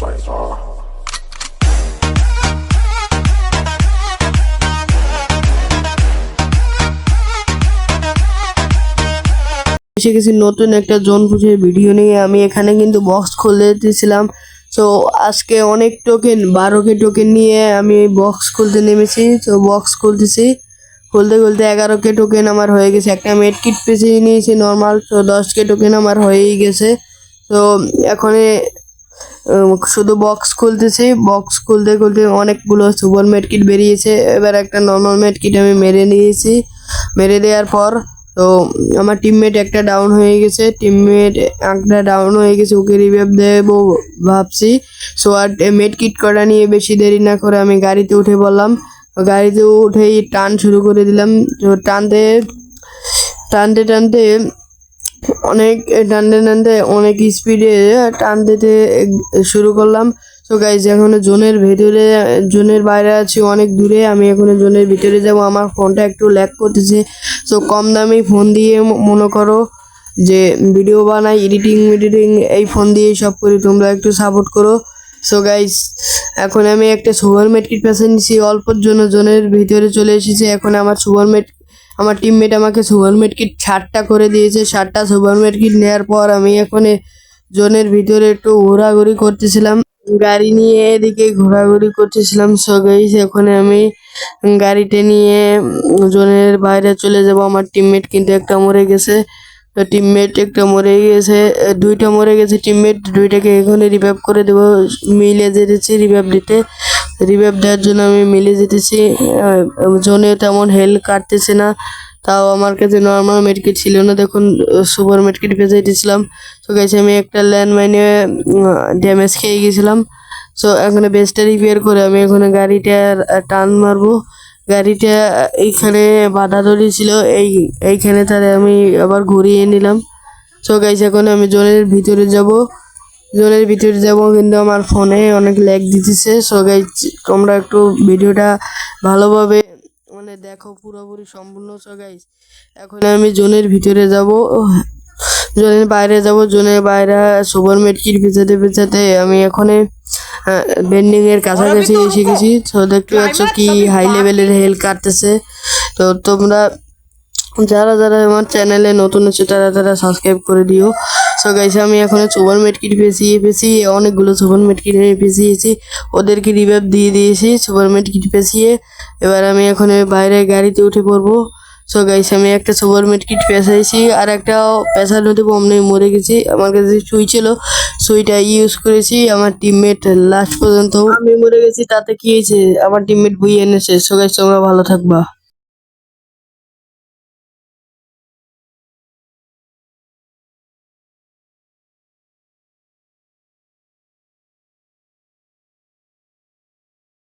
এসে গেছি নতুন একটা জোন পুশের ভিডিও নিয়ে। আমি এখানে কিন্তু বক্স খুলে দিয়েছিলাম। তো আজকে অনেক টোকেন 12কে টোকেন নিয়ে আমি বক্স খুলতে নেমেছি। তো বক্স খুলতেছি, খুলতে খুলতে 11কে টোকেন আমার হয়ে গেছে। একটা মেড কিট পেঁচে নিয়েছি নর্মাল। তো 10কে টোকেন আমার হয়েই গেছে। তো এখন শুধু বক্স খুলতেছি। বক্স খুলতে খুলতে অনেকগুলো সুপার মেড কিট বেরিয়েছে। এবার একটা নর্মাল মেড কিট আমি মেরে নিয়েছি। মেরে দেওয়ার পর তো আমার টিমমেট একটা ডাউন হয়ে গেছে। টিমমেট একটা ডাউন হয়ে গেছে, ওকে রিভাইভ দেবো ভাবছি। সো আর মেড কিট করা নিয়ে বেশি দেরি না করে আমি গাড়িতে উঠে পড়লাম। গাড়িতে উঠেই টান শুরু করে দিলাম। তো টানতে টানতে টানতে অনেক স্পিডে টান দিতে শুরু করলাম। তো গাইজ এখন জোনের বাইরে আছি, অনেক দূরে। আমি এখন জোনের ভিতরে যাব। আমার ফোনটা একটু ল্যাগ করতেছে। তো কম দামি ফোন দিয়ে মনে করো যে ভিডিও বানাই, এডিটিং এই ফোন দিয়েই সব করি। তোমরা একটু সাপোর্ট করো। সো গাইজ এখন আমি একটা সুপার মেড কিট পেছে নিছি। অল্পর জন্য জোনের ভিতরে চলে এসেছি। এখন আমার টিমমেট আমাকে সুপার মেড কিট 60টা করে দিয়েছে। 60টা সুপার মেড কিট নেওয়ার পর আমি এখন জোনের ভিতরে একটু ঘোরাঘুরি করতেছিলাম, গাড়ি নিয়ে এদিকে ঘোরাঘুরি করতেছিলাম। সো গাইস এখন আমি গাড়িতে নিয়ে জোনের বাইরে চলে যাব। আমার টিমমেট কিন্তু একটা মরে গেছে। দুইটা মরে গেছে টিমমেট। দুইটাকে এখনই রিভাইভ করে দেবো। মিলে যেতেছি রিভাইভ দেওয়ার জন্য আমি মিলে যেতেছি। জোনে তেমন হেল কাটতেছে না, তাও আমার কাছে নর্মাল মেডকিট ছিল না। দেখুন সুপার মেডকিট পেয়ে দিয়েছিলাম। তো গাইস আমি একটা ল্যান্ড মাইনে ড্যামেজ খেয়ে গেছিলাম। সো এখন বেসটা রিপেয়ার করে আমি এখন গাড়িটা টান মারবো। গাড়িটা এইখানে বাধা ধরেছিল, এইখানে তারে আমি আবার ঘুরিয়ে নিলাম। সো গাইস এখন আমি জোনের ভিতরে যাব কিন্তু আমার ফোনে অনেক ল্যাগ দিতেছে। সো গাইস তোমরা একটু ভিডিওটা ভালোভাবে দেখো পুরোপুরি সম্পূর্ণ। সো গাইস এখন আমি জোনের ভিতরে যাব, জোনের বাইরে সুপার মেডকিট পেঁচাতে আমি এখন বেন্ডিং এর কাছাকাছি এসে গেছি। তো দেখতে পাচ্ছ কি হাই লেভেলের হেল কাটতেছে। তো তোমরা যারা আমার চ্যানেলে নতুন আছে তারা সাবস্ক্রাইব করে দিও। সো গাইস আমি এখন সুপার মেডকিট পেয়েছি অনেকগুলো সুপার মেডকিট পেয়েছি, ওদেরকে রিভাইভ দিয়ে দিয়েছি সুপার মেডকিট পেঁচিয়ে। এবার আমি এখন বাইরে গাড়িতে উঠে পড়বো। সো গাইস আমি একটা সুপার মেডকিট পেঁচাইছি, আর একটা পেঁচানোতে অমনি মরে গেছি। আমার কাছে সুই ছিল, সুইটা ইউজ করেছি। আমার টিমমেট লাস্ট পর্যন্ত, আমি মরে গেছি তাতে কি হয়েছে, আমার টিমমেট বুঝে এনেছে। সো গাইস তোমরা ভালো থাকবা।